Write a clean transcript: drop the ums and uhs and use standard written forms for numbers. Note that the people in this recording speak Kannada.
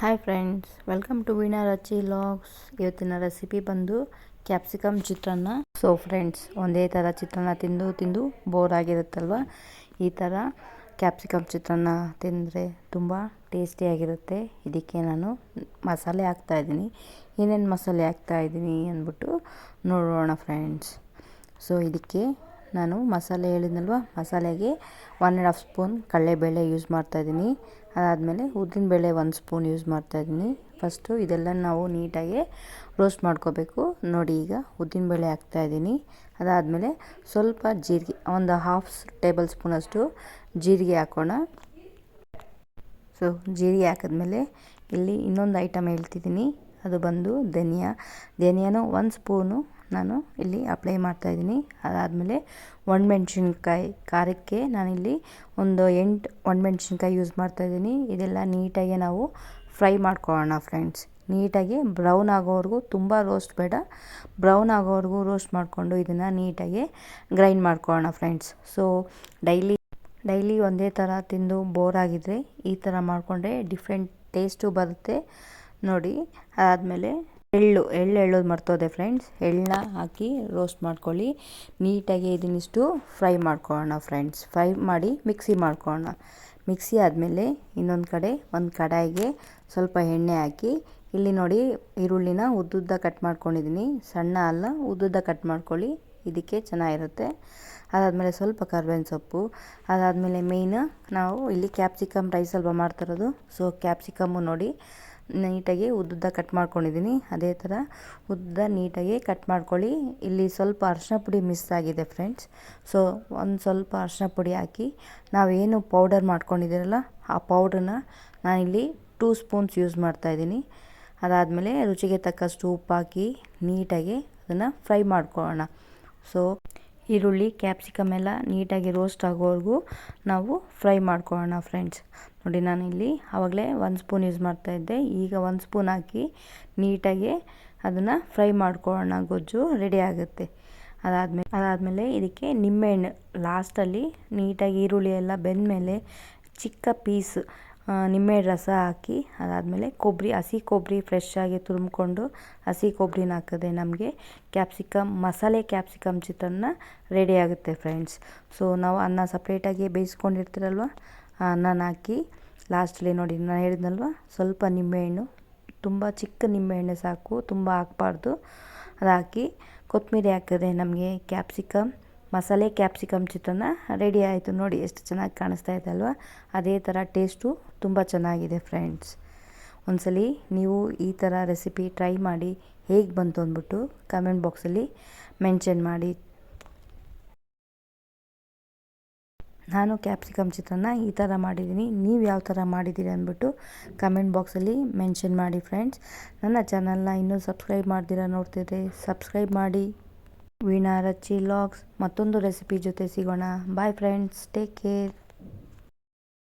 Hi friends, welcome to Veena Ruchi vlogs. ಇವತ್ತಿನ ರೆಸಿಪಿ ಬಂದು ಕ್ಯಾಪ್ಸಿಕಮ್ ಚಿತ್ರಾನ್ನ. ಸೊ ಫ್ರೆಂಡ್ಸ್, ಒಂದೇ ಥರ ಚಿತ್ರಾನ್ನ ತಿಂದು ತಿಂದು ಬೋರ್ ಆಗಿರುತ್ತಲ್ವ. ಈ ಥರ ಕ್ಯಾಪ್ಸಿಕಮ್ ಚಿತ್ರಾನ್ನ ತಿಂದರೆ ತುಂಬ ಟೇಸ್ಟಿಯಾಗಿರುತ್ತೆ. ಇದಕ್ಕೆ ನಾನು ಮಸಾಲೆ ಹಾಕ್ತಾಯಿದ್ದೀನಿ. ಏನೇನು ಮಸಾಲೆ ಹಾಕ್ತಾಯಿದ್ದೀನಿ ಅಂದ್ಬಿಟ್ಟು ನೋಡೋಣ ಫ್ರೆಂಡ್ಸ್. ಸೊ ಇದಕ್ಕೆ ನಾನು ಮಸಾಲೆ ಹೇಳಿದ್ನಲ್ವ, ಮಸಾಲೆಗೆ 1.5 ಸ್ಪೂನ್ ಕಡಲೆಬೇಳೆ ಯೂಸ್ ಮಾಡ್ತಾಯಿದ್ದೀನಿ. ಅದಾದಮೇಲೆ ಉದ್ದಿನಬೇಳೆ 1 ಸ್ಪೂನ್ ಯೂಸ್ ಮಾಡ್ತಾಯಿದ್ದೀನಿ. ಫಸ್ಟು ಇದೆಲ್ಲ ನಾವು ನೀಟಾಗಿ ರೋಸ್ಟ್ ಮಾಡ್ಕೋಬೇಕು. ನೋಡಿ, ಈಗ ಉದ್ದಿನಬೇಳೆ ಹಾಕ್ತಾಯಿದ್ದೀನಿ. ಅದಾದಮೇಲೆ ಸ್ವಲ್ಪ ಜೀರಿಗೆ, ಒಂದು 1/2 ಟೇಬಲ್ ಸ್ಪೂನಷ್ಟು ಜೀರಿಗೆ ಹಾಕೋಣ. ಸೊ ಜೀರಿಗೆ ಹಾಕಿದ್ಮೇಲೆ ಇಲ್ಲಿ ಇನ್ನೊಂದು ಐಟಮ್ ಹೇಳ್ತಿದ್ದೀನಿ, ಅದು ಬಂದು ಧನಿಯಾನು 1 ಸ್ಪೂನು ನಾನು ಇಲ್ಲಿ ಅಪ್ಲೈ ಮಾಡ್ತಾಯಿದ್ದೀನಿ. ಅದಾದಮೇಲೆ ಒಣಮೆಣ್ಸಿನ್ಕಾಯಿ ಖಾರಕ್ಕೆ ನಾನಿಲ್ಲಿ ಒಂದು 8 ಒಣಮೆಣ್ಸಿನ್ಕಾಯಿ ಯೂಸ್ ಮಾಡ್ತಾಯಿದ್ದೀನಿ. ಇದೆಲ್ಲ ನೀಟಾಗಿ ನಾವು ಫ್ರೈ ಮಾಡ್ಕೊಳ್ಳೋಣ ಫ್ರೆಂಡ್ಸ್. ನೀಟಾಗಿ ಬ್ರೌನ್ ಆಗೋವರೆಗೂ, ತುಂಬ ರೋಸ್ಟ್ ಬೇಡ, ಬ್ರೌನ್ ಆಗೋವರೆಗೂ ರೋಸ್ಟ್ ಮಾಡಿಕೊಂಡು ಇದನ್ನು ನೀಟಾಗಿ ಗ್ರೈಂಡ್ ಮಾಡ್ಕೊಳ್ಳೋಣ ಫ್ರೆಂಡ್ಸ್. ಸೊ ಡೈಲಿ ಒಂದೇ ಥರ ತಿಂದು ಬೋರ್ ಆಗಿದ್ದರೆ ಈ ಥರ ಮಾಡಿಕೊಂಡ್ರೆ ಡಿಫ್ರೆಂಟ್ ಟೇಸ್ಟು ಬರುತ್ತೆ ನೋಡಿ. ಅದಾದಮೇಲೆ ಎಳ್ಳೋದು ಮರ್ತೋದೆ ಫ್ರೆಂಡ್ಸ್. ಎಳ್ಳನ್ನ ಹಾಕಿ ರೋಸ್ಟ್ ಮಾಡ್ಕೊಳ್ಳಿ. ನೀಟಾಗಿ ಇದನ್ನಿಷ್ಟು ಫ್ರೈ ಮಾಡ್ಕೊಳ್ಳೋಣ ಫ್ರೆಂಡ್ಸ್. ಫ್ರೈ ಮಾಡಿ ಮಿಕ್ಸಿ ಮಾಡ್ಕೊಳ್ಳೋಣ. ಮಿಕ್ಸಿ ಆದಮೇಲೆ ಇನ್ನೊಂದು ಕಡೆ ಒಂದು ಕಡಾಯಿಗೆ ಸ್ವಲ್ಪ ಎಣ್ಣೆ ಹಾಕಿ, ಇಲ್ಲಿ ನೋಡಿ ಈರುಳ್ಳಿನ ಉದ್ದುದ್ದ ಕಟ್ ಮಾಡ್ಕೊಂಡಿದ್ದೀನಿ. ಸಣ್ಣ ಅಲ್ಲ, ಉದ್ದುದ್ದ ಕಟ್ ಮಾಡ್ಕೊಳ್ಳಿ, ಇದಕ್ಕೆ ಚೆನ್ನಾಗಿರುತ್ತೆ. ಅದಾದಮೇಲೆ ಸ್ವಲ್ಪ ಕರ್ಬೇವಿನ ಸೊಪ್ಪು. ಅದಾದಮೇಲೆ ಮೇಯ್ನ್ ನಾವು ಇಲ್ಲಿ ಕ್ಯಾಪ್ಸಿಕಮ್ ರೈಸ್ ಅಲ್ವಾ ಮಾಡ್ತಿರೋದು. ಸೊ ಕ್ಯಾಪ್ಸಿಕಮ್ಮು ನೋಡಿ ನೀಟಾಗಿ ಉದ್ದುದ್ದ ಕಟ್ ಮಾಡ್ಕೊಂಡಿದ್ದೀನಿ. ಅದೇ ಥರ ಉದ್ದ ನೀಟಾಗಿ ಕಟ್ ಮಾಡ್ಕೊಳ್ಳಿ. ಇಲ್ಲಿ ಸ್ವಲ್ಪ ಅರಿಶಿನ ಪುಡಿ ಮಿಸ್ ಆಗಿದೆ ಫ್ರೆಂಡ್ಸ್. ಸೊ ಒಂದು ಸ್ವಲ್ಪ ಅರಿಶಿನ ಪುಡಿ ಹಾಕಿ, ನಾವೇನು ಪೌಡರ್ ಮಾಡ್ಕೊಂಡಿದ್ದೀರಲ್ಲ ಆ ಪೌಡ್ರನ್ನ ನಾನಿಲ್ಲಿ 2 ಸ್ಪೂನ್ಸ್ ಯೂಸ್ ಮಾಡ್ತಾಯಿದ್ದೀನಿ. ಅದಾದಮೇಲೆ ರುಚಿಗೆ ತಕ್ಕಷ್ಟು ಉಪ್ಪು ಹಾಕಿ ನೀಟಾಗಿ ಅದನ್ನು ಫ್ರೈ ಮಾಡ್ಕೊಳ್ಳೋಣ. ಸೊ ಈರುಳ್ಳಿ ಕ್ಯಾಪ್ಸಿಕಮ್ ಎಲ್ಲ ನೀಟಾಗಿ ರೋಸ್ಟ್ ಆಗೋವರೆಗೂ ನಾವು ಫ್ರೈ ಮಾಡ್ಕೊಳ್ಳೋಣ ಫ್ರೆಂಡ್ಸ್. ನೋಡಿ, ನಾನಿಲ್ಲಿ ಆವಾಗಲೇ 1 ಸ್ಪೂನ್ ಯೂಸ್ ಮಾಡ್ತಾಯಿದ್ದೆ, ಈಗ 1 ಸ್ಪೂನ್ ಹಾಕಿ ನೀಟಾಗಿ ಅದನ್ನು ಫ್ರೈ ಮಾಡ್ಕೊಳ್ಳೋಣ. ಗೊಜ್ಜು ರೆಡಿ ಆಗುತ್ತೆ. ಅದಾದಮೇಲೆ ಇದಕ್ಕೆ ನಿಂಬೆಹಣ್ಣು ಲಾಸ್ಟಲ್ಲಿ ನೀಟಾಗಿ ಈರುಳ್ಳಿ ಎಲ್ಲ ಬೆಂದಮೇಲೆ ಚಿಕ್ಕ ಪೀಸ್ ನಿಂಬೆಹಣ್ಣು ರಸ ಹಾಕಿ, ಅದಾದಮೇಲೆ ಹಸಿ ಕೊಬ್ಬರಿ ಫ್ರೆಶ್ ಆಗಿ ತುರುಮ್ಕೊಂಡು ಹಸಿ ಕೊಬ್ಬರಿನ ಹಾಕಿದ್ರೆ ನಮಗೆ ಮಸಾಲೆ ಕ್ಯಾಪ್ಸಿಕಮ್ ಚಿತ್ರಾನ್ನ ರೆಡಿ ಆಗುತ್ತೆ ಫ್ರೆಂಡ್ಸ್. ಸೊ ನಾವು ಅನ್ನ ಸಪ್ರೇಟಾಗಿ ಬೇಯಿಸ್ಕೊಂಡಿರ್ತೀರಲ್ವ, ಆ ಅನ್ನನ ಹಾಕಿ ಲಾಸ್ಟಲ್ಲಿ ನೋಡಿ ನಾನು ಹೇಳಿದ್ನಲ್ವ, ಸ್ವಲ್ಪ ನಿಂಬೆಹಣ್ಣು, ತುಂಬ ಚಿಕ್ಕ ನಿಂಬೆಹಣ್ಣು ಸಾಕು, ತುಂಬ ಹಾಕ್ಬಾರ್ದು. ಅದು ಹಾಕಿ ಕೊತ್ತಂಬರಿ ಹಾಕಿದ್ರೆ ನಮಗೆ ಮಸಾಲೆ ಕ್ಯಾಪ್ಸಿಕಮ್ ಚಿತ್ರಾನ್ನ ರೆಡಿ ಆಯಿತು. ನೋಡಿ ಎಷ್ಟು ಚೆನ್ನಾಗಿ ಕಾಣಿಸ್ತಾ ಇದೆ ಅಲ್ವಾ. ಅದೇ ಥರ ಟೇಸ್ಟು ತುಂಬ ಚೆನ್ನಾಗಿದೆ ಫ್ರೆಂಡ್ಸ್. ಒಂದ್ಸಲಿ ನೀವು ಈ ಥರ ರೆಸಿಪಿ ಟ್ರೈ ಮಾಡಿ ಹೇಗೆ ಬಂತು ಅಂದ್ಬಿಟ್ಟು ಕಮೆಂಟ್ ಬಾಕ್ಸಲ್ಲಿ ಮೆನ್ಷನ್ ಮಾಡಿ. ನಾನು ಕ್ಯಾಪ್ಸಿಕಮ್ ಚಿತ್ರಾನ್ನ ಈ ಥರ ಮಾಡಿದ್ದೀನಿ, ನೀವು ಯಾವ ಥರ ಮಾಡಿದ್ದೀರಿ ಅಂದ್ಬಿಟ್ಟು ಕಮೆಂಟ್ ಬಾಕ್ಸಲ್ಲಿ ಮೆನ್ಷನ್ ಮಾಡಿ ಫ್ರೆಂಡ್ಸ್. ನನ್ನ ಚಾನಲ್ನ ಇನ್ನೂ ಸಬ್ಸ್ಕ್ರೈಬ್ ಮಾಡ್ದಿರ ನೋಡ್ತಿದ್ರೆ ಸಬ್ಸ್ಕ್ರೈಬ್ ಮಾಡಿ. ವೀಣಾ ರಚಿ ಲಾಗ್ಸ್ ಮತ್ತೊಂದು ರೆಸಿಪಿ ಜೊತೆ ಸಿಗೋಣ. Bye friends, take care.